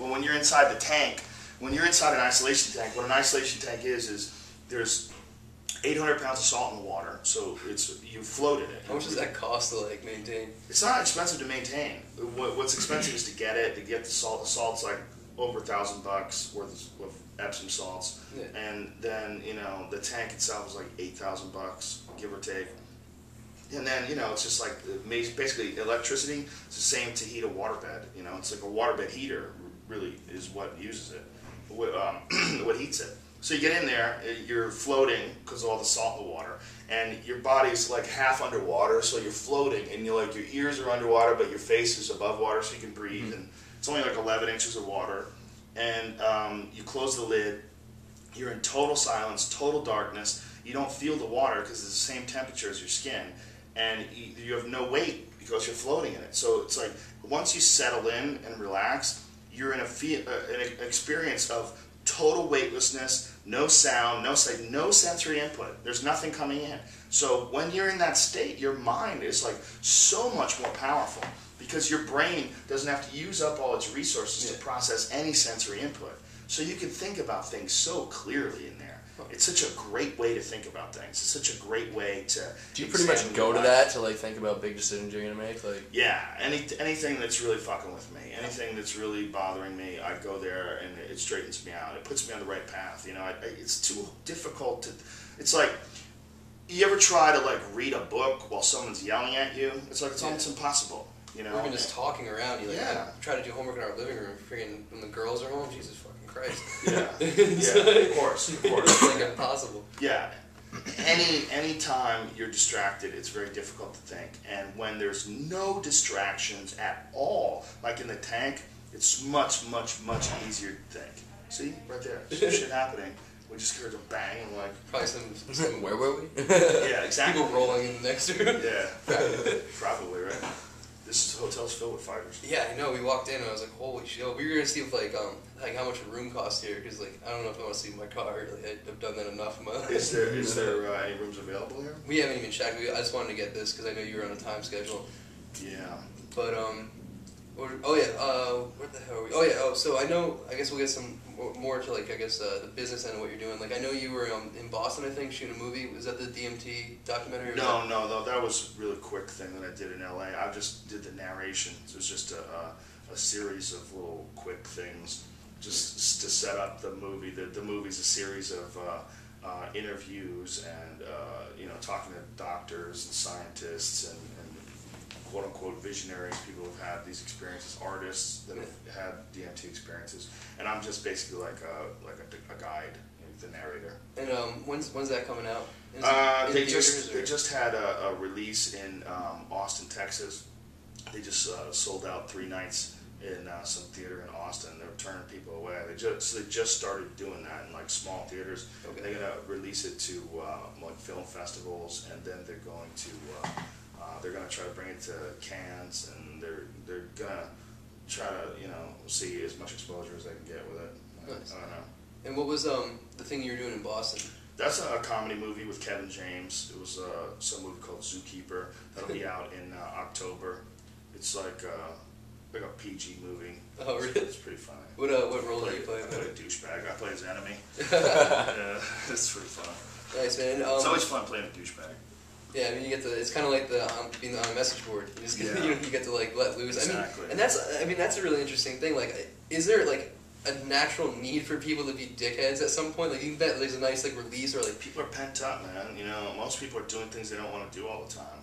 Well, when you're inside the tank, when you're inside an isolation tank, what an isolation tank is there's 800 pounds of salt in the water, so you float in it. How much does that cost to like maintain? It's not expensive to maintain. What's expensive is to get it, to get the salt. The salt's like over $1,000 worth of Epsom salts, yeah. And then the tank itself is like $8,000, give or take. And then it's just like basically electricity. It's the same to heat a waterbed. It's like a waterbed heater really is what uses it, what heats it. So you get in there, you're floating because of all the salt in the water, and your body's like half underwater, so you're floating, and your ears are underwater, but your face is above water, so you can breathe. Mm-hmm. And it's only like 11 inches of water, and you close the lid. You're in total silence, total darkness. You don't feel the water because it's the same temperature as your skin, and you have no weight because you're floating in it. So it's like once you settle in and relax, you're in an experience of total weightlessness, no sound, no sight, no sensory input. There's nothing coming in. So when you're in that state, your mind is like so much more powerful because your brain doesn't have to use up all its resources to process any sensory input. So you can think about things so clearly in there. It's such a great way to think about things. It's such a great way to. Do you pretty much go to that to like think about big decisions you're gonna make? Like yeah, anything that's really fucking with me, anything that's really bothering me, I go there and it straightens me out. It puts me on the right path. It's too difficult to. It's like you ever try to like read a book while someone's yelling at you? It's like it's almost impossible. Or even just talking around. You I try to do homework in our living room. Freaking when the girls are home, Jesus fucking Christ. Yeah, of course. It's like impossible. Yeah. Any time you're distracted, it's very difficult to think. And when there's no distractions at all, like in the tank, it's much, much, much easier to think. See, right there, some shit happening. We just heard a bang and like. Probably some. Where were we? Yeah, exactly. People rolling in the next room. Yeah, probably right. This hotel's filled with fighters. Yeah, I know. We walked in and I was like, "Holy shit!" We were gonna see if like how much a room costs here because like I don't know if I want to sleep in my car. Like, I've done that enough in my life. Is there any rooms available here? We haven't even checked. I just wanted to get this because I know you were on a time schedule. Yeah. But what the hell are we? Oh yeah. So I know. I guess we'll get some more to like the business end of what you're doing. Like I know you were in Boston. I think shooting a movie. Was that the DMT documentary? No. That was a really quick thing that I did in LA. I just did the narration. So it was just a series of little quick things, just to set up the movie. The movie's a series of interviews and talking to doctors and scientists and quote-unquote visionaries, people who've had these experiences, artists that have had DMT experiences, and I'm just basically like a guide, the narrator. And when's that coming out? They just had a release in Austin, Texas. They just sold out 3 nights in some theater in Austin. They're turning people away. They just started doing that in like small theaters. Okay. They're gonna release it to like film festivals, and then they're going to. They're going to try to bring it to Cannes, and they're going to try to see as much exposure as they can get with it. Nice. I don't know. And what was the thing you were doing in Boston? That's a comedy movie with Kevin James. It was some movie called Zookeeper. That'll be out in October. It's like a PG movie. Oh, really? It's pretty funny. What role do you play? I play a douchebag. I play his enemy. Yeah, it's pretty fun. Nice, man. It's always fun playing a douchebag. Yeah, I mean, you get to. It's kind of like being on a message board. You just get, you get to like let loose. Exactly. And that's a really interesting thing. Like, is there like a natural need for people to be dickheads at some point? Like, you bet there's a nice like release or like people are pent up, man. Most people are doing things they don't want to do all the time.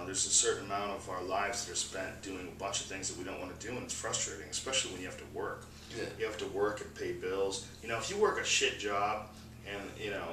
There's a certain amount of our lives that are spent doing a bunch of things that we don't want to do, and it's frustrating, especially when you have to work. Yeah. You have to work and pay bills. If you work a shit job. And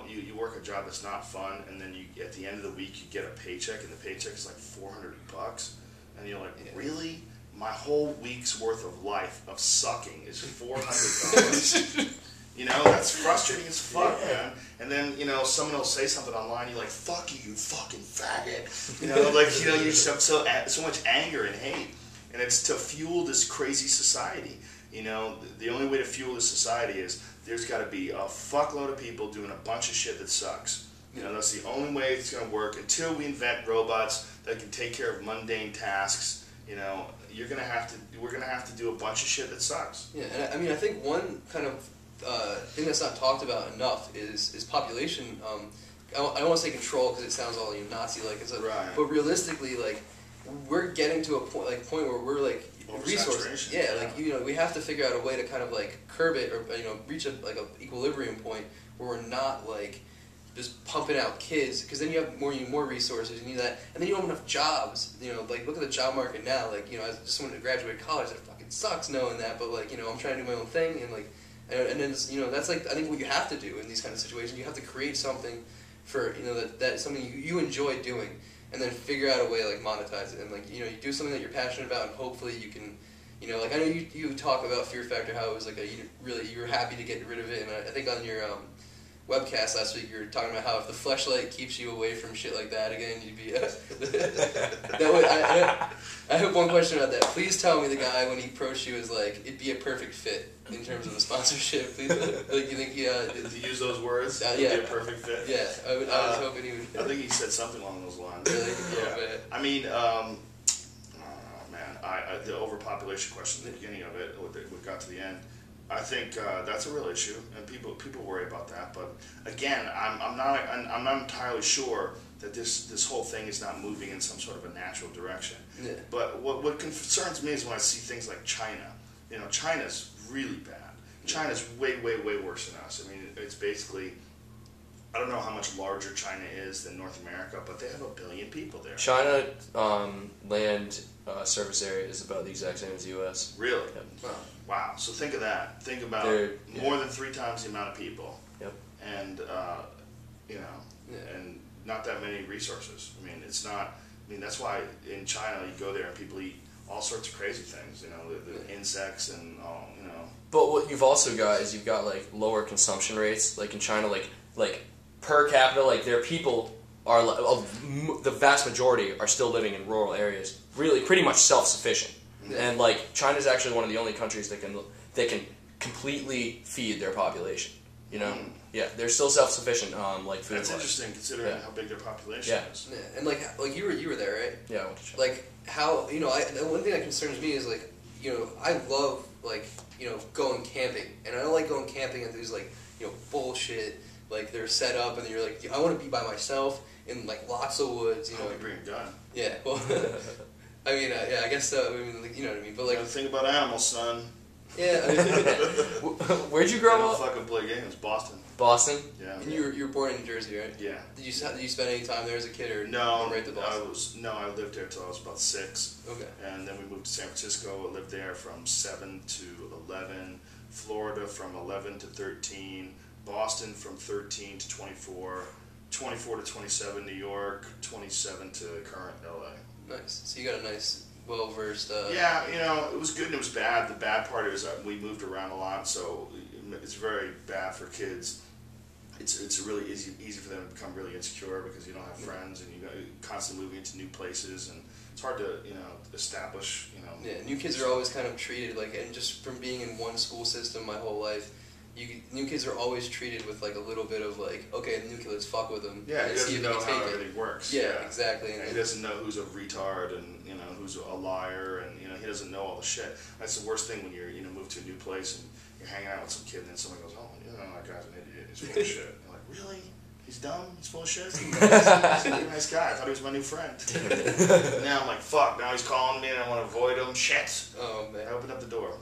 you work a job that's not fun, and then at the end of the week you get a paycheck, and the paycheck is like $400, and you're like, really? My whole week's worth of life of sucking is $400. That's frustrating as fuck, man. And then someone will say something online, you're like, fuck you fucking faggot. You just have so much anger and hate, and it's to fuel this crazy society. The only way to fuel this society is there's got to be a fuckload of people doing a bunch of shit that sucks. That's the only way it's going to work until we invent robots that can take care of mundane tasks, you know, we're gonna have to do a bunch of shit that sucks. Yeah, and I mean, I think one kind of thing that's not talked about enough is population. I don't want to say control because it sounds all Nazi-like, Right. but realistically, like, we're getting to a point where we're like resources. Yeah, like we have to figure out a way to kind of like curb it or reach a equilibrium point where we're not like just pumping out kids, because then you have more resources, you need that, and then you don't have enough jobs. Like look at the job market now. Like I just went to graduate college. It fucking sucks knowing that, but like I'm trying to do my own thing, and like and then that's like I think what you have to do in these kind of situations. You have to create something for that's something you enjoy doing, and then figure out a way to like monetize it, and like you do something that you're passionate about, and hopefully you can like I know you talk about Fear Factor, how it was like you were happy to get rid of it, and I think on your webcast last week you were talking about how if the fleshlight keeps you away from shit like that again, you'd be that way. I have one question about that. Please tell me the guy when he approached you was like it'd be a perfect fit in terms of the sponsorship. Please, like you think he did he use those words? Yeah, it'd be a perfect fit. Yeah, I was hoping he would. I think he said something along those lines. Really? Yeah. I mean, the overpopulation question at the beginning of it, we got to the end. I think that's a real issue, and people worry about that. But again, I'm not entirely sure that this whole thing is not moving in some sort of a natural direction. Yeah. But what concerns me is when I see things like China. China's really bad. China's way worse than us. I mean, it's basically, I don't know how much larger China is than North America, but they have 1 billion people there. China land surface area is about the exact same as the U.S. Really? Yep. Wow. So think of that. Think about more than 3 times the amount of people. Yep. And and not that many resources. I mean, it's not. I mean, that's why in China you go there and people eat all sorts of crazy things. The insects and all. But what you've also got is you've got like lower consumption rates. Like in China, like per capita, like their people are the vast majority are still living in rural areas, really pretty much self-sufficient. And like China's actually one of the only countries that can completely feed their population. Yeah, they're still self-sufficient on like food. That's interesting considering how big their population is. Yeah, and like you were there, right? Yeah, I went to China. Like how the one thing that concerns me is like I love like going camping, and I don't like going camping at these like bullshit like they're set up and you're like I want to be by myself in like lots of woods. You bring a gun. Yeah, well, I mean, yeah, I guess so. I mean, like, you know what I mean, but like, think about animals, son. Yeah. I mean, where'd you grow up? Fucking play games, Boston. Boston. Yeah. And you were born in New Jersey, right? Yeah. Did you spend any time there as a kid, or no? Right to Boston? I lived there till I was about 6. Okay. And then we moved to San Francisco. I lived there from 7 to 11. Florida from 11 to 13. Boston from 13 to 24. 24 to 27. New York. 27 to current LA. Nice. So you got a nice, well-versed... Yeah, it was good and it was bad. The bad part is that we moved around a lot, so it's very bad for kids. It's really easy for them to become really insecure because you don't have friends and you're constantly moving into new places, and it's hard to establish. Yeah, new kids are always kind of treated like, and just from being in one school system my whole life, new kids are always treated with like a little bit of like, okay, the new kid, let's fuck with them. Yeah, he doesn't know how everything works. Yeah, exactly. And he doesn't know who's a retard and who's a liar, and he doesn't know all the shit. That's the worst thing when you're move to a new place and you're hanging out with some kid and then someone goes, oh, that guy's an idiot. He's full of shit. You're like, really? He's dumb? He's full of shit? He's a really nice guy. I thought he was my new friend. And now I'm like, fuck. Now he's calling me and I want to avoid him. Shit. Oh man. I opened up the door.